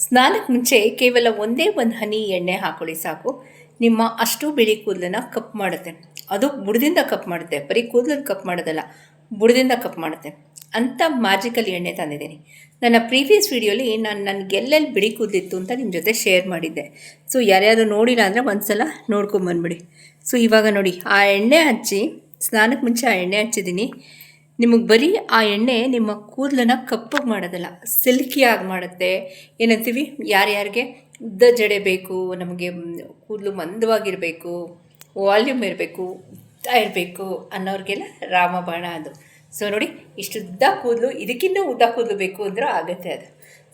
ಸ್ನಾನಕ್ಕೆ ಮುಂಚೆ ಕೇವಲ ಒಂದೇ ಒಂದು ಹನಿ ಎಣ್ಣೆ ಹಾಕೊಳ್ಳಿ ಸಾಕು. ನಿಮ್ಮ ಅಷ್ಟು ಬಿಳಿ ಕೂದಲನ್ನು ಕಪ್ ಮಾಡುತ್ತೆ. ಅದು ಬುಡದಿಂದ ಕಪ್ ಮಾಡುತ್ತೆ, ಬರೀ ಕೂದಲನ್ನು ಕಪ್ ಮಾಡೋದಲ್ಲ, ಬುಡದಿಂದ ಕಪ್ ಮಾಡುತ್ತೆ. ಅಂಥ ಮ್ಯಾಜಿಕಲ್ ಎಣ್ಣೆ ತಂದಿದ್ದೀನಿ. ನನ್ನ ಪ್ರೀವಿಯಸ್ ವೀಡಿಯೋಲಿ ನನಗೆಲ್ಲೆಲ್ಲಿ ಬಿಳಿ ಕೂದಲಿತ್ತು ಅಂತ ನಿಮ್ಮ ಜೊತೆ ಶೇರ್ ಮಾಡಿದ್ದೆ. ಸೊ ಯಾರ್ಯಾರು ನೋಡಿಲ್ಲ ಅಂದರೆ ಒಂದು ಸಲ ನೋಡ್ಕೊಂಬಂದ್ಬಿಡಿ. ಸೊ ಇವಾಗ ನೋಡಿ, ಆ ಎಣ್ಣೆ ಹಚ್ಚಿ ಸ್ನಾನಕ್ಕೆ ಮುಂಚೆ ಆ ಎಣ್ಣೆ ಹಚ್ಚಿದ್ದೀನಿ. ನಿಮಗೆ ಬರೀ ಆ ಎಣ್ಣೆ ನಿಮ್ಮ ಕೂದಲನ್ನು ಕಪ್ಪಗೆ ಮಾಡೋದಲ್ಲ, ಸಿಲ್ಕಿಯಾಗಿ ಮಾಡುತ್ತೆ. ಏನಂತೀವಿ, ಯಾರ್ಯಾರಿಗೆ ಉದ್ದ ಜಡೆ ಬೇಕು, ನಮಗೆ ಕೂದಲು ಮಂದವಾಗಿರಬೇಕು, ವಾಲ್ಯೂಮ್ ಇರಬೇಕು, ಉದ್ದ ಇರಬೇಕು ಅನ್ನೋರಿಗೆಲ್ಲ ರಾಮಬಾಣ ಅದು. ಸೊ ನೋಡಿ, ಇಷ್ಟು ಉದ್ದ ಕೂದಲು, ಇದಕ್ಕಿಂತ ಉದ್ದ ಕೂದಲು ಬೇಕು ಅಂದರೂ ಆಗುತ್ತೆ ಅದು.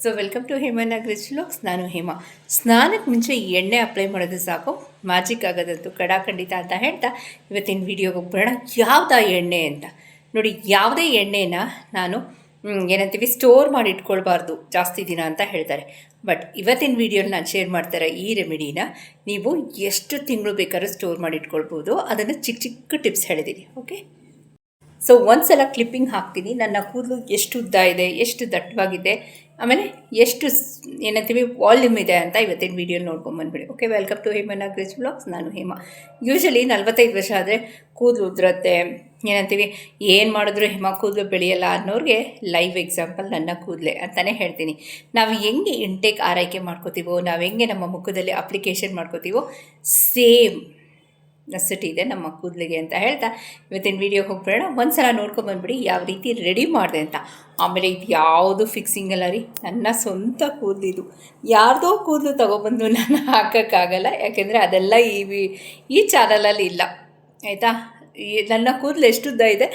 So welcome to Hemanagrich vlogs. ನಾನು ಹೇಮ. ಸ್ನಾನಕ್ಕೆ ಮುಂಚೆ ಈ ಎಣ್ಣೆ ಅಪ್ಲೈ ಮಾಡೋದು ಸಾಕು, ಮ್ಯಾಜಿಕ್ ಆಗೋದಂತೂ ಕಡಾಖಂಡಿತ ಅಂತ ಹೇಳ್ತಾ ಇವತ್ತಿನ ವೀಡಿಯೋಗೆ ಹೋಗ್ಬೇಡ. ಯಾವುದಾ ಎಣ್ಣೆ ಅಂತ ನೋಡಿ. ಯಾವುದೇ ಎಣ್ಣೆನ ನಾನು ಏನಂತೀವಿ ಸ್ಟೋರ್ ಮಾಡಿ ಇಟ್ಕೊಳ್ಬಾರ್ದು ಜಾಸ್ತಿ ದಿನ ಅಂತ ಹೇಳ್ತಾರೆ. ಬಟ್ ಇವತ್ತಿನ ವೀಡಿಯೋಲಿ ನಾನು ಶೇರ್ ಮಾಡ್ತಾರೆ ಈ ರೆಮಿಡಿನ ನೀವು ಎಷ್ಟು ತಿಂಗಳು ಬೇಕಾದ್ರೂ ಸ್ಟೋರ್ ಮಾಡಿ ಇಟ್ಕೊಳ್ಬೋದು. ಅದನ್ನು ಚಿಕ್ಕ ಚಿಕ್ಕ ಟಿಪ್ಸ್ ಹೇಳಿದ್ದೀನಿ. ಓಕೆ, ಸೊ ಒಂದು ಸಲ ಕ್ಲಿಪ್ಪಿಂಗ್ ಹಾಕ್ತೀನಿ. ನನ್ನ ಕೂದಲು ಎಷ್ಟು ಉದ್ದ ಇದೆ, ಎಷ್ಟು ದಟ್ಟವಾಗಿದೆ, ಆಮೇಲೆ ಎಷ್ಟು ಏನಂತೀವಿ ವಾಲ್ಯೂಮ್ ಇದೆ ಅಂತ ಇವತ್ತಿನ ವೀಡಿಯೋಲಿ ನೋಡ್ಕೊಂಬಂದ್ಬಿಡಿ. Okay, welcome to Hemanagrich vlogs. ನಾನು ಹೇಮ. ಯೂಶಲಿ 45 ವರ್ಷ ಆದರೆ ಕೂದಲು ಉದುರುತ್ತೆ, ಏನಂತೀವಿ ಏನು ಮಾಡಿದ್ರು ಹೇಮ ಕೂದಲು ಬೆಳೆಯಲ್ಲ ಅನ್ನೋರಿಗೆ ಲೈವ್ ಎಕ್ಸಾಂಪಲ್ ನನ್ನ ಕೂದಲೇ ಅಂತಲೇ ಹೇಳ್ತೀನಿ. ನಾವು ಹೆಂಗೆ ಇಂಟೇಕ್ ಆರೈಕೆ ಮಾಡ್ಕೋತೀವೋ, ನಾವು ಹೆಂಗೆ ನಮ್ಮ ಮುಖದಲ್ಲಿ ಅಪ್ಲಿಕೇಶನ್ ಮಾಡ್ಕೋತೀವೋ, ಸೇಮ್ ನೆಸಿಟಿ ಇದೆ ನಮ್ಮ ಕೂದಲಿಗೆ ಅಂತ ಹೇಳ್ತಾ ಇವತ್ತಿನ ವೀಡಿಯೋಗೆ ಹೋಗ್ಬೇಡ. ಒಂದು ಸಲ ನೋಡ್ಕೊಂಬಂದ್ಬಿಡಿ ಯಾವ ರೀತಿ ರೆಡಿ ಮಾಡಿದೆ ಅಂತ. ಆಮೇಲೆ ಇದು ಯಾವುದು ಫಿಕ್ಸಿಂಗ್ ಅಲ್ಲ ರೀ, ನನ್ನ ಸ್ವಂತ ಕೂದಲಿದು. ಯಾರ್ದೋ ಕೂದಲು ತೊಗೊಬಂದು ನಾನು ಹಾಕೋಕ್ಕಾಗಲ್ಲ, ಯಾಕೆಂದರೆ ಅದೆಲ್ಲ ಈ ಚಾನಲಲ್ಲಿ ಇಲ್ಲ, ಆಯಿತಾ. ನನ್ನ ಕೂದಲು ಎಷ್ಟು ಉದ್ದ ಇದೆ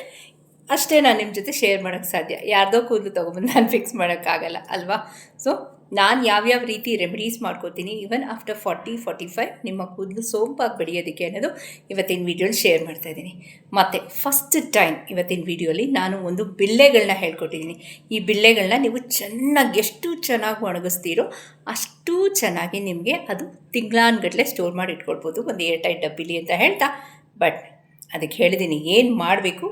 ಅಷ್ಟೇ ನಾನು ನಿಮ್ಮ ಜೊತೆ ಶೇರ್ ಮಾಡೋಕ್ಕೆ ಸಾಧ್ಯ. ಯಾರ್ದೋ ಕೂದಲು ತೊಗೊಬಂದು ನಾನು ಫಿಕ್ಸ್ ಮಾಡೋಕ್ಕಾಗಲ್ಲ ಅಲ್ವಾ. ಸೊ ನಾನು ಯಾವ್ಯಾವ ರೀತಿ ರೆಮಿಡೀಸ್ ಮಾಡ್ಕೋತೀನಿ ಈವನ್ ಆಫ್ಟರ್ 40-45 ನಿಮ್ಮ ಕೂದಲು ಸೋಂಪಾಗಿ ಬೆಳೆಯೋದಕ್ಕೆ ಅನ್ನೋದು ಇವತ್ತಿನ ವೀಡಿಯೋಲಿ ಶೇರ್ ಮಾಡ್ತಾಯಿದ್ದೀನಿ. ಮತ್ತು ಫಸ್ಟ್ ಟೈಮ್ ಇವತ್ತಿನ ವೀಡಿಯೋಲಿ ನಾನು ಒಂದು ಬಿಲ್ಲೆಗಳನ್ನ ಹೇಳ್ಕೊಟ್ಟಿದ್ದೀನಿ. ಈ ಬಿಲ್ಲೆಗಳನ್ನ ನೀವು ಎಷ್ಟು ಚೆನ್ನಾಗಿ ಒಣಗಿಸ್ತೀರೋ ಅಷ್ಟು ಚೆನ್ನಾಗಿ ನಿಮಗೆ ಅದು ತಿಂಗಳಾನ್ಗಟ್ಟಲೆ ಸ್ಟೋರ್ ಮಾಡಿ ಇಟ್ಕೊಳ್ಬೋದು ಒಂದು ಏರ್ಟೈಟ್ ಡಬ್ಬಿಲಿ ಅಂತ ಹೇಳ್ತಾ. ಬಟ್ ಅದಕ್ಕೆ ಹೇಳಿದ್ದೀನಿ ಏನು ಮಾಡಬೇಕು,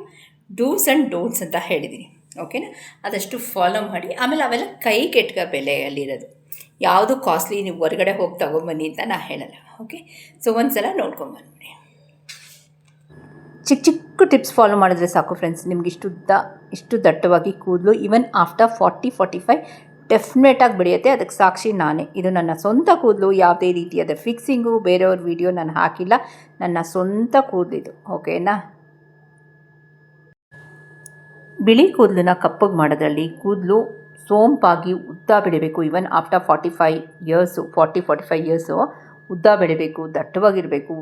ಡೂಸ್ ಆ್ಯಂಡ್ ಡೋಂಟ್ಸ್ ಅಂತ ಹೇಳಿದ್ದೀನಿ. ಓಕೆನಾ, ಅದಷ್ಟು ಫಾಲೋ ಮಾಡಿ. ಆಮೇಲೆ ಅವೆಲ್ಲ ಕೈ ಕೆಟ್ಟ ಬೆಲೆಯಲ್ಲಿರೋದು, ಯಾವುದು ಕಾಸ್ಟ್ಲಿ ನೀವು ಹೊರಗಡೆ ಹೋಗಿ ತೊಗೊಂಬನ್ನಿ ಅಂತ ನಾನು ಹೇಳಲ್ಲ. ಓಕೆ, ಸೊ ಒಂದು ಸಲ ನೋಡ್ಕೊಂಬನ್ನಿ. ಚಿಕ್ಕ ಚಿಕ್ಕ ಟಿಪ್ಸ್ ಫಾಲೋ ಮಾಡಿದ್ರೆ ಸಾಕು ಫ್ರೆಂಡ್ಸ್, ನಿಮ್ಗೆ ಇಷ್ಟು ದಟ್ಟವಾಗಿ ಕೂದಲು ಈವನ್ ಆಫ್ಟರ್ 40-45 ಡೆಫಿನೆಟಾಗಿ ಬೆಳೆಯುತ್ತೆ. ಅದಕ್ಕೆ ಸಾಕ್ಷಿ ನಾನೇ. ಇದು ನನ್ನ ಸ್ವಂತ ಕೂದಲು, ಯಾವುದೇ ರೀತಿಯಾದ ಫಿಕ್ಸಿಂಗು ಬೇರೆಯವ್ರ ವಿಡಿಯೋ ನಾನು ಹಾಕಿಲ್ಲ, ನನ್ನ ಸ್ವಂತ ಕೂದಲಿದು. ಓಕೆನಾ. ಬಿಳಿ ಕೂದಲನ್ನ ಕಪ್ಪಗೆ ಮಾಡೋದ್ರಲ್ಲಿ ಕೂದಲು ಸೋಂಪಾಗಿ ಉದ್ದ ಬೆಳಿಬೇಕು. ಈವನ್ ಆಫ್ಟರ್ 40-45 ಇಯರ್ಸು ಉದ್ದ ಬೆಳಿಬೇಕು, ದಟ್ಟವಾಗಿರಬೇಕು,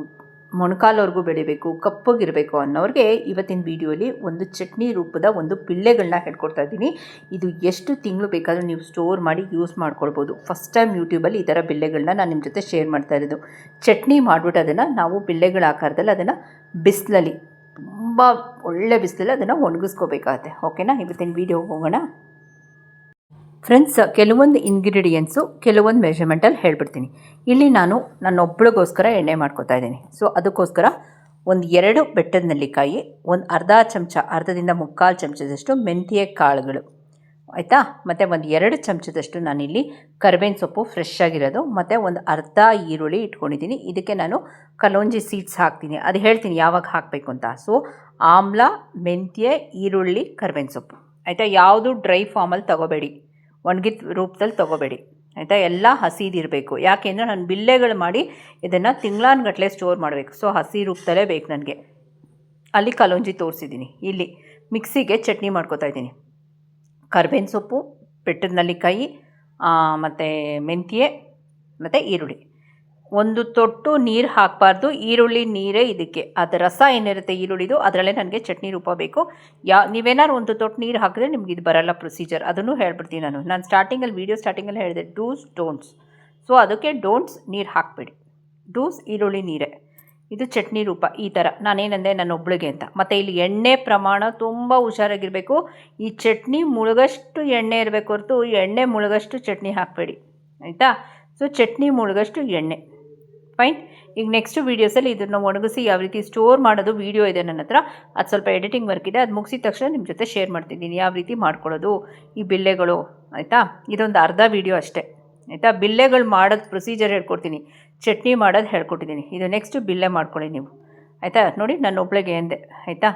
ಮೊಣಕಾಲವರೆಗೂ ಬೆಳಿಬೇಕು, ಕಪ್ಪಗಿರಬೇಕು ಅನ್ನೋರಿಗೆ ಇವತ್ತಿನ ವೀಡಿಯೋಲಿ ಒಂದು ಚಟ್ನಿ ರೂಪದ ಒಂದು ಬಿಲ್ಲೆಗಳನ್ನ ಹೇಳ್ಕೊಡ್ತಾ ಇದ್ದೀನಿ. ಇದು ಎಷ್ಟು ತಿಂಗಳು ಬೇಕಾದರೂ ನೀವು ಸ್ಟೋರ್ ಮಾಡಿ ಯೂಸ್ ಮಾಡ್ಕೊಳ್ಬೋದು. ಫಸ್ಟ್ ಟೈಮ್ ಯೂಟ್ಯೂಬಲ್ಲಿ ಈ ಥರ ಬಿಲ್ಲೆಗಳನ್ನ ನಾನು ನಿಮ್ಮ ಜೊತೆ ಶೇರ್ ಮಾಡ್ತಾ ಇರೋದು. ಚಟ್ನಿ ಮಾಡಿಬಿಟ್ಟು ಅದನ್ನು ನಾವು ಬಿಲ್ಲೆಗಳ ಆಕಾರದಲ್ಲಿ ಅದನ್ನು ಬಿಸಿಲಲ್ಲಿ, ತುಂಬ ಒಳ್ಳೆ ಬಿಸಿಲಲ್ಲಿ ಅದನ್ನು ಒಣಗಿಸ್ಕೋಬೇಕಾಗತ್ತೆ. ಓಕೆನಾ, ಇವತ್ತಿನ ವೀಡಿಯೋ ಹೋಗೋಣ ಫ್ರೆಂಡ್ಸ್. ಕೆಲವೊಂದು ಇಂಗ್ರೀಡಿಯೆಂಟ್ಸು ಕೆಲವೊಂದು ಮೆಷರ್ಮೆಂಟಲ್ಲಿ ಹೇಳ್ಬಿಡ್ತೀನಿ. ಇಲ್ಲಿ ನಾನು ನನ್ನೊಬ್ಬಳಿಗೋಸ್ಕರ ಎಣ್ಣೆ ಮಾಡ್ಕೋತಾ ಇದ್ದೀನಿ. ಸೊ ಅದಕ್ಕೋಸ್ಕರ 2 ಬೆಟ್ಟದ ನೆಲ್ಲಿಕಾಯಿ, ಒಂದು ಅರ್ಧದಿಂದ 3/4 ಚಮಚದಷ್ಟು ಮೆಂತ್ಯ ಕಾಳುಗಳು, ಆಯಿತಾ. ಮತ್ತು 2 ಚಮಚದಷ್ಟು ನಾನಿಲ್ಲಿ ಕರಿಬೇವಿನ ಸೊಪ್ಪು ಫ್ರೆಶ್ ಆಗಿರೋದು, ಮತ್ತು ಒಂದು ಅರ್ಧ ಈರುಳ್ಳಿ ಇಟ್ಕೊಂಡಿದ್ದೀನಿ. ಇದಕ್ಕೆ ನಾನು ಕಲೋಂಜಿ ಸೀಡ್ಸ್ ಹಾಕ್ತೀನಿ, ಅದು ಹೇಳ್ತೀನಿ ಯಾವಾಗ ಹಾಕಬೇಕು ಅಂತ. ಸೊ ಆಮ್ಲ, ಮೆಂತ್ಯ, ಈರುಳ್ಳಿ, ಕರಿಬೇವಿನ ಸೊಪ್ಪು, ಆಯಿತಾ. ಯಾವುದು ಡ್ರೈ ಫಾರ್ಮಲ್ಲಿ ತೊಗೋಬೇಡಿ, ಒಣಗಿದ ರೂಪದಲ್ಲಿ ತೊಗೋಬೇಡಿ, ಆಯಿತಾ. ಎಲ್ಲ ಹಸಿದಿರಬೇಕು. ಯಾಕೆಂದರೆ ನಾನು ಬಿಲ್ಲೆಗಳು ಮಾಡಿ ಇದನ್ನು ತಿಂಗಳಾನ್ಗಟ್ಟಲೆ ಸ್ಟೋರ್ ಮಾಡಬೇಕು. ಸೊ ಹಸಿ ರೂಪದಲ್ಲೇ ಬೇಕು ನನಗೆ. ಅಲ್ಲಿ ಕಲೋಂಜಿ ತೋರಿಸಿದ್ದೀನಿ. ಇಲ್ಲಿ ಮಿಕ್ಸಿಗೆ ಚಟ್ನಿ ಮಾಡ್ಕೊತಾ ಇದ್ದೀನಿ. ಕರಿಬೇವಿನ ಸೊಪ್ಪು, ಬೆಟ್ಟದ ನೆಲ್ಲಿಕಾಯಿ, ಮತ್ತು ಮೆಂತ್ಯ ಮತ್ತು ಈರುಳ್ಳಿ. ಒಂದು ತೊಟ್ಟು ನೀರು ಹಾಕಬಾರ್ದು, ಈರುಳ್ಳಿ ನೀರೇ ಇದಕ್ಕೆ. ಅದರ ರಸ ಏನಿರುತ್ತೆ ಈರುಳ್ಳಿದು, ಅದರಲ್ಲೇ ನನಗೆ ಚಟ್ನಿ ರೂಪ ಬೇಕು. ನೀವೇನಾದ್ರು ಒಂದು ತೊಟ್ಟು ನೀರು ಹಾಕಿದ್ರೆ ನಿಮ್ಗೆ ಇದು ಬರೋಲ್ಲ ಪ್ರೊಸೀಜರ್, ಅದನ್ನು ಹೇಳ್ಬಿಡ್ತೀನಿ ನಾನು ವೀಡಿಯೋ ಸ್ಟಾರ್ಟಿಂಗಲ್ಲಿ ಹೇಳಿದೆ ಡೂಸ್ ಡೋಂಟ್ಸ್. ಸೊ ಅದಕ್ಕೆ ಡೋಂಟ್ಸ್ ನೀರು ಹಾಕಬೇಡಿ, ಡೂಸ್ ಈರುಳ್ಳಿ ನೀರೇ. ಇದು ಚಟ್ನಿ ರೂಪ ಈ ಥರ. ನಾನೇನಂದೆ ನನ್ನೊಬ್ಳಿಗೆ ಅಂತ. ಮತ್ತು ಇಲ್ಲಿ ಎಣ್ಣೆ ಪ್ರಮಾಣ ತುಂಬ ಹುಷಾರಾಗಿರಬೇಕು. ಈ ಚಟ್ನಿ ಮುಳುಗಷ್ಟು ಎಣ್ಣೆ ಇರಬೇಕು ಹೊರತು ಎಣ್ಣೆ ಮುಳುಗಷ್ಟು ಚಟ್ನಿ ಹಾಕಬೇಡಿ, ಆಯಿತಾ. ಸೊ ಚಟ್ನಿ ಮುಳುಗಷ್ಟು ಎಣ್ಣೆ, ಫೈನ್. ಈಗ ನೆಕ್ಸ್ಟ್ ವೀಡಿಯೋಸಲ್ಲಿ ಇದನ್ನು ಒಣಗಿಸಿ ಯಾವ ರೀತಿ ಸ್ಟೋರ್ ಮಾಡೋದು ವೀಡಿಯೋ ಇದೆ ನನ್ನ ಹತ್ರ. ಅದು ಸ್ವಲ್ಪ ಎಡಿಟಿಂಗ್ ವರ್ಕ್ ಇದೆ, ಅದು ಮುಗಿಸಿದ ತಕ್ಷಣ ನಿಮ್ಮ ಜೊತೆ ಶೇರ್ ಮಾಡ್ತಿದ್ದೀನಿ ಯಾವ ರೀತಿ ಮಾಡ್ಕೊಳ್ಳೋದು ಈ ಬಿಲ್ಲೆಗಳು, ಆಯಿತಾ. ಇದೊಂದು ಅರ್ಧ ವೀಡಿಯೋ ಅಷ್ಟೇ. ಆಯಿತಾ. ಬಿಲ್ಲೆಗಳು ಮಾಡೋದು ಪ್ರೊಸೀಜರ್ ಹೇಳ್ಕೊಡ್ತೀನಿ, ಚಟ್ನಿ ಮಾಡೋದು ಹೇಳ್ಕೊಟ್ಟಿದ್ದೀನಿ. ಇದು ನೆಕ್ಸ್ಟು ಬಿಲ್ಲೆ ಮಾಡ್ಕೊಳ್ಳಿ ನೀವು, ಆಯಿತಾ. ನೋಡಿ ನಾನು ಒಬ್ಳಿಗೆ ಎಂದೆ, ಆಯಿತಾ.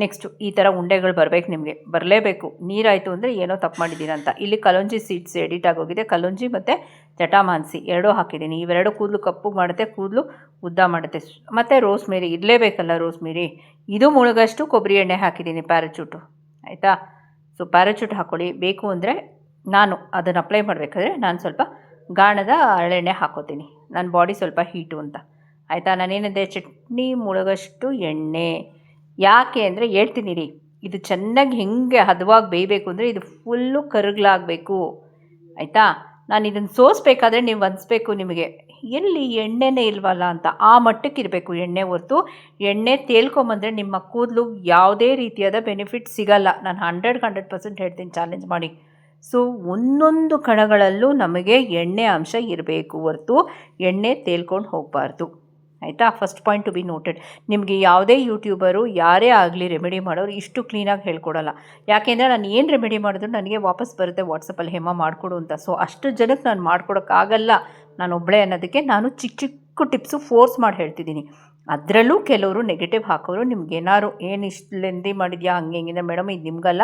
ನೆಕ್ಸ್ಟು ಈ ಥರ ಉಂಡೆಗಳು ಬರಬೇಕು, ನಿಮಗೆ ಬರಲೇಬೇಕು. ನೀರಾಯಿತು ಅಂದರೆ ಏನೋ ತಪ್ಪು ಮಾಡಿದ್ದೀರ ಅಂತ. ಇಲ್ಲಿ ಕಲೋಂಜಿ ಸೀಡ್ಸ್ ಎಡಿಟ್ ಆಗೋಗಿದೆ, ಕಲೋಂಜಿ ಮತ್ತು ಜಟಾಮಾಂಸಿ ಎರಡೂ ಹಾಕಿದ್ದೀನಿ. ಇವೆರಡು ಕೂದಲು ಕಪ್ಪು ಮಾಡುತ್ತೆ, ಕೂದಲು ಉದ್ದ ಮಾಡುತ್ತೆ. ಮತ್ತು ರೋಸ್ಮೇರಿ ಇರಲೇಬೇಕಲ್ಲ, ರೋಸ್ಮೇರಿ. ಇದು ಮುಳುಗಷ್ಟು ಕೊಬ್ಬರಿ ಎಣ್ಣೆ ಹಾಕಿದ್ದೀನಿ, ಪ್ಯಾರಾಚೂಟು, ಆಯಿತಾ. ಸೊ ಪ್ಯಾರಾಚೂಟ್ ಹಾಕ್ಕೊಳ್ಳಿ. ಬೇಕು ಅಂದರೆ ನಾನು ಅದನ್ನು ಅಪ್ಲೈ ಮಾಡಬೇಕಾದ್ರೆ ನಾನು ಸ್ವಲ್ಪ ಗಾಣದ ಹರಳೆಣ್ಣೆ ಹಾಕೋತೀನಿ, ನನ್ನ ಬಾಡಿ ಸ್ವಲ್ಪ ಹೀಟು ಅಂತ, ಆಯಿತಾ. ನಾನೇನಿದೆ ಚಟ್ನಿ ಮುಳುಗಷ್ಟು ಎಣ್ಣೆ. ಯಾಕೆ ಅಂದರೆ ಹೇಳ್ತೀನಿ ರೀ, ಇದು ಚೆನ್ನಾಗಿ ಹೆಂಗೆ ಹದವಾಗಿ ಬೇಯಬೇಕು ಅಂದರೆ ಇದು ಫುಲ್ಲು ಕರಗಲಾಗಬೇಕು, ಆಯಿತಾ. ನಾನು ಇದನ್ನು ಸೋಸಬೇಕಾದ್ರೆ ನೀವು ಅನಿಸ್ಬೇಕು ನಿಮಗೆ ಎಲ್ಲಿ ಎಣ್ಣೆನೇ ಇಲ್ವಲ್ಲ ಅಂತ, ಆ ಮಟ್ಟಕ್ಕೆ ಇರಬೇಕು ಎಣ್ಣೆ. ಹೊರತು ಎಣ್ಣೆ ತೇಲ್ಕೊಂಬಂದರೆ ನಿಮ್ಮ ಕೂದಲು ಯಾವುದೇ ರೀತಿಯಾದ ಬೆನಿಫಿಟ್ ಸಿಗಲ್ಲ. ನಾನು 100% ಹೇಳ್ತೀನಿ, ಚಾಲೆಂಜ್ ಮಾಡಿ. ಸೊ ಒಂದೊಂದು ಕಣಗಳಲ್ಲೂ ನಮಗೆ ಎಣ್ಣೆ ಅಂಶ ಇರಬೇಕು, ಹೊರತು ಎಣ್ಣೆ ತೇಲ್ಕೊಂಡು ಹೋಗಬಾರ್ದು, ಆಯಿತಾ. First point to be noted. ನಿಮಗೆ ಯಾವುದೇ ಯೂಟ್ಯೂಬರು ಯಾರೇ ಆಗಲಿ ರೆಮಿಡಿ ಮಾಡೋರು ಇಷ್ಟು ಕ್ಲೀನಾಗಿ ಹೇಳ್ಕೊಡಲ್ಲ. ಯಾಕೆಂದರೆ ನಾನು ಏನು ರೆಮಿಡಿ ಮಾಡಿದ್ರು ನನಗೆ ವಾಪಸ್ ಬರುತ್ತೆ ವಾಟ್ಸಪ್ಪಲ್ಲಿ, ಹೇಮ ಮಾಡಿಕೊಡು ಅಂತ. ಸೊ ಅಷ್ಟು ಜನಕ್ಕೆ ನಾನು ಮಾಡ್ಕೊಡೋಕ್ಕಾಗಲ್ಲ, ನಾನು ಒಬ್ಬಳೇ ಅನ್ನೋದಕ್ಕೆ ನಾನು ಚಿಕ್ಕ ಚಿಕ್ಕ ಟಿಪ್ಸು ಫೋರ್ಸ್ ಮಾಡಿ ಹೇಳ್ತಿದ್ದೀನಿ. ಅದರಲ್ಲೂ ಕೆಲವರು ನೆಗೆಟಿವ್ ಹಾಕೋರು, ನಿಮ್ಗೇನಾದ್ರು ಏನು ಇಷ್ಟು ಲೆಂದಿ ಮಾಡಿದ್ಯಾ ಹಂಗೆ ಹಿಂಗಿದೆ ಮೇಡಮ್, ಇದು ನಿಮಗಲ್ಲ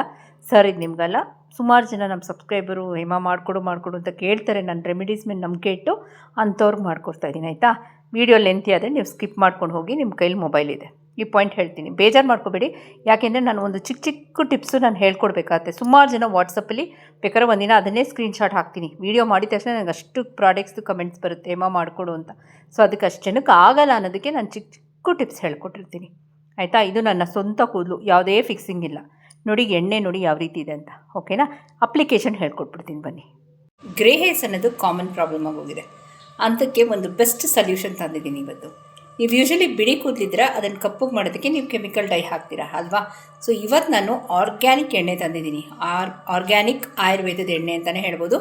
ಸರ್, ಇದು ನಿಮಗಲ್ಲ. ಸುಮಾರು ಜನ ನಮ್ಮ ಸಬ್ಸ್ಕ್ರೈಬರು ಹೇಮ ಮಾಡಿಕೊಡು ಅಂತ ಕೇಳ್ತಾರೆ. ನನ್ನ ರೆಮಿಡೀಸ್ ಮೇಲೆ ನಂಬಿಕೆ ಇಟ್ಟು ಅಂಥವ್ರಿಗೆ ಮಾಡ್ಕೊಡ್ತಾಯಿದ್ದೀನಿ, ಆಯಿತಾ. ವೀಡಿಯೋ ಲೆಂತಿ ಆದರೆ ನೀವು ಸ್ಕಿಪ್ ಮಾಡ್ಕೊಂಡು ಹೋಗಿ, ನಿಮ್ಮ ಕೈಲಿ ಮೊಬೈಲ್ ಇದೆ. ಈ ಪಾಯಿಂಟ್ ಹೇಳ್ತೀನಿ, ಬೇಜಾರು ಮಾಡ್ಕೋಬೇಡಿ. ಯಾಕೆಂದರೆ ನಾನು ಒಂದು ಚಿಕ್ಕ ಚಿಕ್ಕ ಟಿಪ್ಸು ನಾನು ಹೇಳ್ಕೊಡ್ಬೇಕಾಗತ್ತೆ. ಸುಮಾರು ಜನ ವಾಟ್ಸಪ್ಪಲ್ಲಿ ಬೇಕಾದ್ರೆ ಒಂದಿನ ಅದನ್ನೇ ಸ್ಕ್ರೀನ್ಶಾಟ್ ಹಾಕ್ತೀನಿ. ವೀಡಿಯೋ ಮಾಡಿದ ತಕ್ಷಣ ನನಗೆ ಅಷ್ಟು ಪ್ರಾಡಕ್ಟ್ಸ್ದು ಕಮೆಂಟ್ಸ್ ಬರುತ್ತೆ, ಹೇಮ ಮಾಡಿಕೊಡು ಅಂತ. ಸೊ ಅದಕ್ಕೆ ಅಷ್ಟು ಜನಕ್ಕೆ ಆಗಲ್ಲ ಅನ್ನೋದಕ್ಕೆ ನಾನು ಚಿಕ್ಕ ಚಿಕ್ಕ ಟಿಪ್ಸ್ ಹೇಳ್ಕೊಟ್ಟಿರ್ತೀನಿ, ಆಯಿತಾ. ಇದು ನನ್ನ ಸ್ವಂತ ಕೂದಲು, ಯಾವುದೇ ಫಿಕ್ಸಿಂಗ್ ಇಲ್ಲ. ನೋಡಿ ಎಣ್ಣೆ ನೋಡಿ ಯಾವ ರೀತಿ ಇದೆ ಅಂತ, ಓಕೆನಾ. ಅಪ್ಲಿಕೇಶನ್ ಹೇಳ್ಕೊಟ್ಬಿಡ್ತೀನಿ ಬನ್ನಿ. ಗ್ರೇ ಹೇರ್ಸ್ ಅನ್ನೋದು ಕಾಮನ್ ಪ್ರಾಬ್ಲಮ್ ಆಗೋಗಿದೆ, ಅಂಥಕ್ಕೆ ಒಂದು ಬೆಸ್ಟ್ ಸೊಲ್ಯೂಷನ್ ತಂದಿದ್ದೀನಿ ಇವತ್ತು. ನೀವು ಯೂಶ್ವಲಿ ಬಿಳಿ ಕೂದಲಿದ್ರೆ ಅದನ್ನು ಕಪ್ಪಗೆ ಮಾಡೋದಕ್ಕೆ ನೀವು ಕೆಮಿಕಲ್ ಡೈ ಹಾಕ್ತೀರಾ ಅಲ್ವಾ. ಸೊ ಇವತ್ತು ನಾನು ಆರ್ಗ್ಯಾನಿಕ್ ಎಣ್ಣೆ ತಂದಿದ್ದೀನಿ. ಆರ್ಗ್ಯಾನಿಕ್ ಆಯುರ್ವೇದದ ಎಣ್ಣೆ ಅಂತಲೇ ಹೇಳ್ಬೋದು.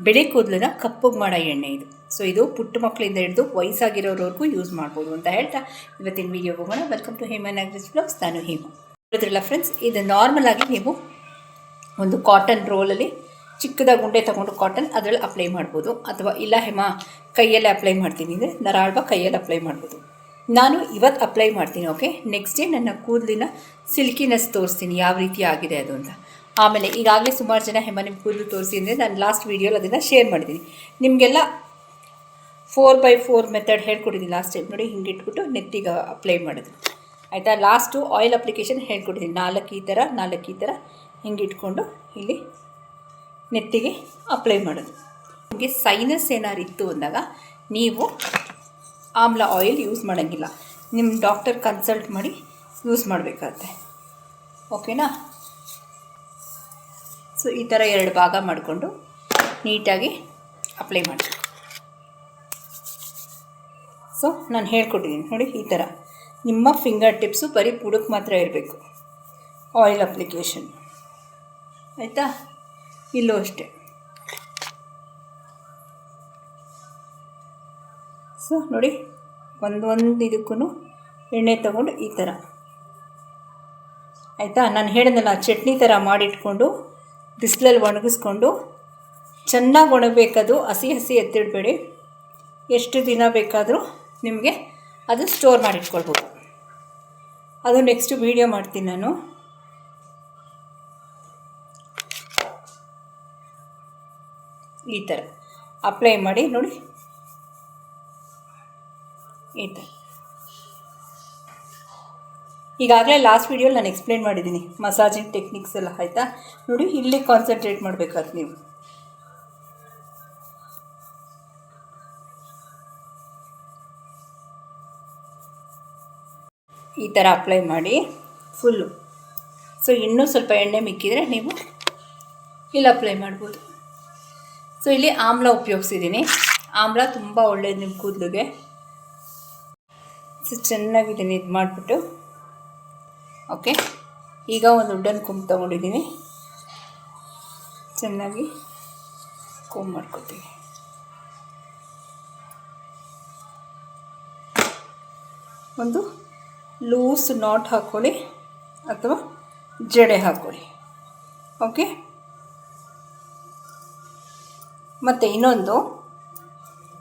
ಬಿಳಿ ಕೂದಲನ್ನ ಕಪ್ಪಗೆ ಮಾಡೋ ಎಣ್ಣೆ ಇದು. ಸೊ ಇದು ಪುಟ್ಟ ಮಕ್ಕಳಿಂದ ಹಿಡಿದು ವಯಸ್ಸಾಗಿರೋರವರೆಗೂ ಯೂಸ್ ಮಾಡ್ಬೋದು ಅಂತ ಹೇಳ್ತಾ ಇವತ್ತಿನ ವೀಡಿಯೋ ಹೋಗೋಣ. Welcome to Hema Nagaraj blogs. ನಾನು ಹೇಮಾ. ಹೇಳಿದ್ರಲ್ಲ ಫ್ರೆಂಡ್ಸ್, ಇದು ನಾರ್ಮಲಾಗಿ ನೀವು ಒಂದು ಕಾಟನ್ ರೋಲಲ್ಲಿ ಚಿಕ್ಕದಾಗಿ ಉಂಡೆ ತೊಗೊಂಡು ಕಾಟನ್ ಅದರಲ್ಲಿ ಅಪ್ಲೈ ಮಾಡ್ಬೋದು, ಅಥವಾ ಇಲ್ಲ ಹೇಮಾ ಕೈಯಲ್ಲೇ ಅಪ್ಲೈ ಮಾಡ್ತೀನಿ ಅಂದರೆ ನರಾಳ್ವ ಕೈಯಲ್ಲಿ ಅಪ್ಲೈ ಮಾಡ್ಬೋದು. ನಾನು ಇವತ್ತು ಅಪ್ಲೈ ಮಾಡ್ತೀನಿ, ಓಕೆ. ನೆಕ್ಸ್ಟ್ ಡೇ ನನ್ನ ಕೂದಲಿನ ಸಿಲ್ಕಿನೆಸ್ ತೋರಿಸ್ತೀನಿ ಯಾವ ರೀತಿ ಆಗಿದೆ ಅದು ಅಂತ. ಆಮೇಲೆ ಈಗಾಗಲೇ ಸುಮಾರು ಜನ ಹೇಮಾ ನಿಮ್ಮ ಕೂದಲು ತೋರಿಸಿ ಅಂದರೆ ನಾನು ಲಾಸ್ಟ್ ವೀಡಿಯೋಲಿ ಅದನ್ನು ಶೇರ್ ಮಾಡಿದ್ದೀನಿ. ನಿಮಗೆಲ್ಲ 4x4 ಮೆಥಡ್ ಹೇಳ್ಕೊಟ್ಟಿದ್ದೀನಿ ಲಾಸ್ಟ್ ಟೈಮ್. ನೋಡಿ ಹಿಂಗೆ ಇಟ್ಬಿಟ್ಟು ನೆತ್ತಿಗೆ ಅಪ್ಲೈ ಮಾಡೋದು, ಆಯಿತಾ. Last oil application ಹೇಳ್ಕೊಟ್ಟಿದ್ದೀನಿ. 4 ಈ ಥರ ಹಿಂಗೆ ಇಟ್ಕೊಂಡು ಇಲ್ಲಿ ನೆತ್ತಿಗೆ ಅಪ್ಲೈ ಮಾಡೋದು. ನಿಮಗೆ ಸೈನಸ್ ಏನಾರು ಇತ್ತು ಅಂದಾಗ ನೀವು ಆಮ್ಲ ಆಯಿಲ್ ಯೂಸ್ ಮಾಡೋಂಗಿಲ್ಲ, ನಿಮ್ಮ ಡಾಕ್ಟರ್ ಕನ್ಸಲ್ಟ್ ಮಾಡಿ ಯೂಸ್ ಮಾಡಬೇಕಾಗತ್ತೆ, ಓಕೆನಾ. ಸೊ ಈ ಥರ 2 ಭಾಗ ಮಾಡಿಕೊಂಡು ನೀಟಾಗಿ ಅಪ್ಲೈ ಮಾಡಿ. ಸೊ ನಾನು ಹೇಳ್ಕೊಟ್ಟಿದ್ದೀನಿ ನೋಡಿ, ಈ ಥರ ನಿಮ್ಮ ಫಿಂಗರ್ ಟಿಪ್ಸು ಬರೀ ಬುಡಕ್ಕೆ ಮಾತ್ರ ಇರಬೇಕು ಆಯಿಲ್ ಅಪ್ಲಿಕೇಶನ್, ಆಯಿತಾ. ಇಲ್ಲೂ ಅಷ್ಟೇ. ಸೊ ನೋಡಿ, ಒಂದು ಇದಕ್ಕೂ ಎಣ್ಣೆ ತೊಗೊಂಡು ಈ ಥರ, ಆಯಿತಾ. ನಾನು ಹೇಳಿದ್ನಲ್ಲ ಚಟ್ನಿ ಥರ ಮಾಡಿಟ್ಕೊಂಡು ಬಿಸಿಲಲ್ಲಿ ಒಣಗಿಸ್ಕೊಂಡು ಚೆನ್ನಾಗಿ ಒಣಗಬೇಕದು, ಹಸಿ ಎತ್ತಿಡಬೇಡಿ. ಎಷ್ಟು ದಿನ ಬೇಕಾದರೂ ನಿಮಗೆ ಅದು ಸ್ಟೋರ್ ಮಾಡಿಟ್ಕೊಳ್ಬೋದು. ಅದು ನೆಕ್ಸ್ಟ್ ವೀಡಿಯೋ ಮಾಡ್ತೀನಿ ನಾನು. ಈ ಥರ ಅಪ್ಲೈ ಮಾಡಿ ನೋಡಿ, ಈ ಥರ. ಈಗಾಗಲೇ ಲಾಸ್ಟ್ ವೀಡಿಯೋಲಿ ನಾನು ಎಕ್ಸ್ಪ್ಲೇನ್ ಮಾಡಿದ್ದೀನಿ ಮಸಾಜಿಂಗ್ ಟೆಕ್ನಿಕ್ಸ್ ಎಲ್ಲ, ಆಯಿತಾ. ನೋಡಿ ಇಲ್ಲಿ ಕಾನ್ಸಂಟ್ರೇಟ್ ಮಾಡಬೇಕಾದ್ರೆ ನೀವು ಈ ಥರ ಅಪ್ಲೈ ಮಾಡಿ ಫುಲ್ಲು. ಸೊ ಇನ್ನೂ ಸ್ವಲ್ಪ ಎಣ್ಣೆ ಮಿಕ್ಕಿದರೆ ನೀವು ಇಲ್ಲಿ ಅಪ್ಲೈ ಮಾಡ್ಬೋದು. ಸೊ ಇಲ್ಲಿ ಆಮ್ಲ ಉಪಯೋಗಿಸಿದ್ದೀನಿ. ಆಮ್ಲ ತುಂಬ ಒಳ್ಳೆಯದು ನಿಮ್ಮ ಕೂದಲಿಗೆ. ಸೊ ಚೆನ್ನಾಗಿ ಇದನ್ನು ಇದು ಮಾಡಿಬಿಟ್ಟು, ಓಕೆ. ಈಗ ಒಂದು ವುಡನ್ ಕೊಂಬ್ ತೊಗೊಂಡಿದ್ದೀನಿ, ಚೆನ್ನಾಗಿ ಕೊಂಬ್ ಮಾಡ್ಕೊತೀನಿ. ಒಂದು ಲೂಸ್ ನಾಟ್ ಹಾಕ್ಕೊಳ್ಳಿ ಅಥವಾ ಜಡೆ ಹಾಕ್ಕೊಳ್ಳಿ, ಓಕೆ. ಮತ್ತು ಇನ್ನೊಂದು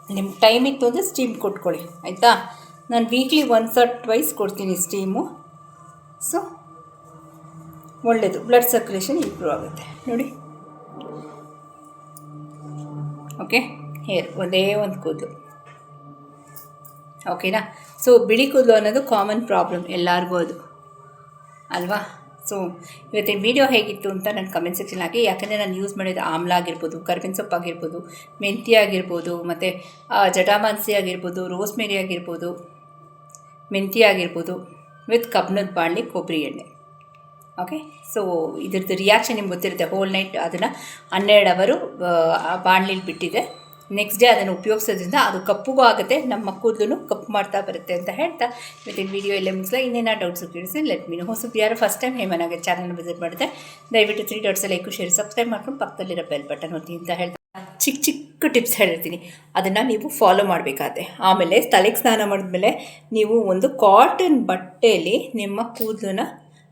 ನಿಮ್ಗೆ ಟೈಮ್ ಇತ್ತು ಅಂದರೆ ಸ್ಟೀಮ್ ಕೊಟ್ಕೊಳ್ಳಿ ಆಯಿತಾ. ನಾನು ವೀಕ್ಲಿ ಒನ್ಸ್ ಆರ್ ಟ್ವೈಸ್ ಕೊಡ್ತೀನಿ ಸ್ಟೀಮು. ಸೊ ಒಳ್ಳೆಯದು, ಬ್ಲಡ್ ಸರ್ಕ್ಯುಲೇಷನ್ ಇಂಪ್ರೂವ್ ಆಗುತ್ತೆ ನೋಡಿ. ಓಕೆ, ಹೇರ್ ಒಂದೇ ಒಂದು ಕೂದಲು, ಓಕೆನಾ. ಸೊ ಬಿಳಿ ಕೂದಲು ಅನ್ನೋದು ಕಾಮನ್ ಪ್ರಾಬ್ಲಮ್ ಎಲ್ಲರಿಗೂ ಅದು ಅಲ್ವಾ. ಸೊ ಇವತ್ತಿನ ವೀಡಿಯೋ ಹೇಗಿತ್ತು ಅಂತ ನನ್ನ ಕಮೆಂಟ್ ಸೆಕ್ಷನ್ ಹಾಕಿ. ಯಾಕಂದರೆ ನಾನು ಯೂಸ್ ಮಾಡಿದ ಆಮ್ಲ ಆಗಿರ್ಬೋದು, ಕರ್ಬೇವಿನ ಸೊಪ್ಪು ಆಗಿರ್ಬೋದು, ಮೆಂತ್ಯ ಆಗಿರ್ಬೋದು, ಮತ್ತು ಜಟಾಮಾಂಸಿ ಆಗಿರ್ಬೋದು, ರೋಸ್ಮೇರಿ ಆಗಿರ್ಬೋದು, ಮೆಂತ್ಯ ಆಗಿರ್ಬೋದು, ವಿತ್ ಕಬ್ಬಿಣದ ಬಾಣಲಿ ಕೊಬ್ಬರಿ ಎಣ್ಣೆ. ಓಕೆ, ಸೊ ಇದ್ರದ್ದು ರಿಯಾಕ್ಷನ್ ನಿಮ್ಗೆ ಗೊತ್ತಿರುತ್ತೆ. ಹೋಲ್ ನೈಟ್ ಅದನ್ನು 12 ಅವರು ಬಾಣಲಿಲಿ ಬಿಟ್ಟಿದೆ. ನೆಕ್ಸ್ಟ್ ಡೇ ಅದನ್ನು ಉಪಯೋಗಿಸೋದ್ರಿಂದ ಅದು ಕಪ್ಪುಗೂ ಆಗುತ್ತೆ, ನಮ್ಮ ಕೂದಲು ಕಪ್ಪು ಮಾಡ್ತಾ ಬರುತ್ತೆ ಅಂತ ಹೇಳ್ತಾ ಇವತ್ತಿನ ವೀಡಿಯೋ ಇಲ್ಲೇ ಮುಗಿಸ್ಲಾ. ಇನ್ನೇನೋ ಡೌಟ್ಸು ಕೇಳಿಸಿ ಲೆಟ್ ಮೀನು. ಹೊಸಬ್ರು ಯಾರು ಫಸ್ಟ್ ಟೈಮ್ ಹೇಮನಾಗೆ ಚಾನಲ್ನ ವಿಸಿಟ್ ಮಾಡಿದೆ ದಯವಿಟ್ಟು 3 ಡಾಟ್ಸ್ ಲೈಕ್ ಶೇರ್ ಸಬ್ಸ್ಕ್ರೈಬ್ ಮಾಡ್ಕೊಂಡು ಪಕ್ಕದಲ್ಲಿರೋ ಬೆಲ್ ಬಟನ್ ಒತ್ತಿ ಅಂತ ಹೇಳ್ತಾ ಚಿಕ್ಕ ಚಿಕ್ಕ ಟಿಪ್ಸ್ ಹೇಳಿರ್ತೀನಿ, ಅದನ್ನು ನೀವು ಫಾಲೋ ಮಾಡಬೇಕಾಗುತ್ತೆ. ಆಮೇಲೆ ತಲೆಗೆ ಸ್ನಾನ ಮಾಡಿದ್ಮೇಲೆ ನೀವು ಒಂದು ಕಾಟನ್ ಬಟ್ಟೆಯಲ್ಲಿ ನಿಮ್ಮ ಕೂದಲನ್ನ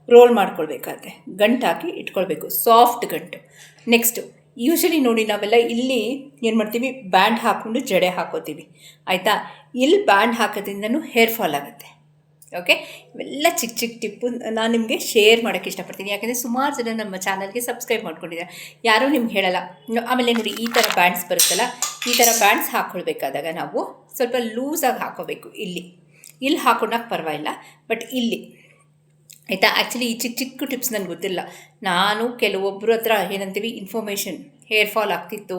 ರೋಲ್ ಮಾಡ್ಕೊಳ್ಬೇಕಾಗತ್ತೆ, ಗಂಟು ಹಾಕಿ ಇಟ್ಕೊಳ್ಬೇಕು, ಸಾಫ್ಟ್ ಗಂಟು. ನೆಕ್ಸ್ಟು ಯೂಶಲಿ ನೋಡಿ ನಾವೆಲ್ಲ ಇಲ್ಲಿ ಏನು ಮಾಡ್ತೀವಿ, ಬ್ಯಾಂಡ್ ಹಾಕ್ಕೊಂಡು ಜಡೆ ಹಾಕೋತೀವಿ ಆಯಿತಾ. ಇಲ್ಲಿ ಬ್ಯಾಂಡ್ ಹಾಕೋದ್ರಿಂದನೂ ಹೇರ್ ಫಾಲ್ ಆಗುತ್ತೆ. ಓಕೆ, ಇವೆಲ್ಲ ಚಿಕ್ಕ ಚಿಕ್ಕ ಟಿಪ್ಪು ನಾನು ನಿಮಗೆ ಶೇರ್ ಮಾಡೋಕ್ಕೆ ಇಷ್ಟಪಡ್ತೀನಿ. ಯಾಕೆಂದರೆ ಸುಮಾರು ಜನ ನಮ್ಮ ಚಾನಲ್ಗೆ ಸಬ್ಸ್ಕ್ರೈಬ್ ಮಾಡ್ಕೊಂಡಿದ್ದಾರೆ, ಯಾರೂ ನಿಮ್ಗೆ ಹೇಳಲ್ಲ. ಆಮೇಲೆ ನೋಡಿ ಈ ಥರ ಬ್ಯಾಂಡ್ಸ್ ಬರುತ್ತಲ್ಲ, ಈ ಥರ ಬ್ಯಾಂಡ್ಸ್ ಹಾಕ್ಕೊಳ್ಬೇಕಾದಾಗ ನಾವು ಸ್ವಲ್ಪ ಲೂಸಾಗಿ ಹಾಕೋಬೇಕು. ಇಲ್ಲಿ ಹಾಕೊಂಡಾಗ ಪರವಾಗಿಲ್ಲ, ಬಟ್ ಇಲ್ಲಿ ಆಯಿತಾ. ಆ್ಯಕ್ಚುಲಿ ಈ ಚಿಕ್ಕ ಚಿಕ್ಕ ಟಿಪ್ಸ್ ನನಗೆ ಗೊತ್ತಿಲ್ಲ. ನಾನು ಕೆಲವೊಬ್ಬರು ಹತ್ರ ಏನಂತೀವಿ ಇನ್ಫಾರ್ಮೇಷನ್, ಹೇರ್ ಫಾಲ್ ಆಗ್ತಿತ್ತು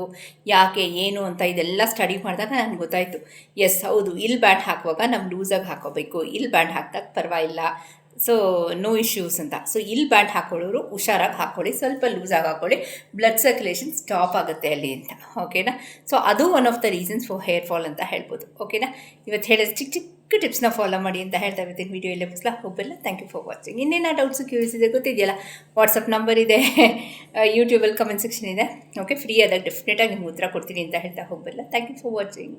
ಯಾಕೆ ಏನು ಅಂತ ಇದೆಲ್ಲ ಸ್ಟಡಿ ಮಾಡಿದಾಗ ನನಗೆ ಗೊತ್ತಾಯಿತು. ಎಸ್ ಹೌದು, ಇಲ್ಲಿ ಬ್ಯಾಂಡ್ ಹಾಕುವಾಗ ನಾವು ಲೂಸಾಗಿ ಹಾಕೋಬೇಕು, ಇಲ್ಲಿ ಬ್ಯಾಂಡ್ ಹಾಕಿದಾಗ ಪರವಾಗಿಲ್ಲ, ಸೊ ನೋ ಇಶ್ಯೂಸ್ ಅಂತ. ಸೊ ಇಲ್ಲಿ ಬ್ಯಾಂಡ್ ಹಾಕೊಳ್ಳೋರು ಹುಷಾರಾಗಿ ಹಾಕ್ಕೊಳ್ಳಿ, ಸ್ವಲ್ಪ ಲೂಸಾಗಿ ಹಾಕ್ಕೊಳ್ಳಿ, ಬ್ಲಡ್ ಸರ್ಕ್ಯುಲೇಷನ್ ಸ್ಟಾಪ್ ಆಗುತ್ತೆ ಅಲ್ಲಿ ಅಂತ. ಓಕೆನಾ. ಸೊ ಅದು one of the reasons for hair fall ಅಂತ ಹೇಳ್ಬೋದು. ಓಕೆನಾ. ಇವತ್ತು ಹೇಳಿದ ಚಿಕ್ಕ ಚಿಕ್ಕ ಟಿಪ್ಸ್ನ ಫಾಲೋ ಮಾಡಿ ಅಂತ ಹೇಳ್ತಾ ಇರ್ತೀನಿ. ವೀಡಿಯೋ ಇಲ್ಲೇ ಮುಗಿಸ್ಲಾ. ಹೋಗಲ್ಲ. Thank you for watching. ಇನ್ನೇನು ಡೌಟ್ಸು ಕ್ಯೂರಿಯಸ್ ಇದೆ ಗೊತ್ತಿದೆಯಲ್ಲ, ವಾಟ್ಸಪ್ ನಂಬರ್ ಇದೆ, ಯೂಟ್ಯೂಬಲ್ಲಿ ಕಮೆಂಟ್ ಸೆಕ್ಷನ್ ಇದೆ. ಓಕೆ, ಫ್ರೀ ಆದಾಗ ಡೆಫಿನೆಟಾಗಿ ನಿಮ್ಗೆ ಉತ್ತರ ಕೊಡ್ತೀನಿ ಅಂತ ಹೇಳ್ತಾ ಹೋಗಲ್ಲ. Thank you for watching.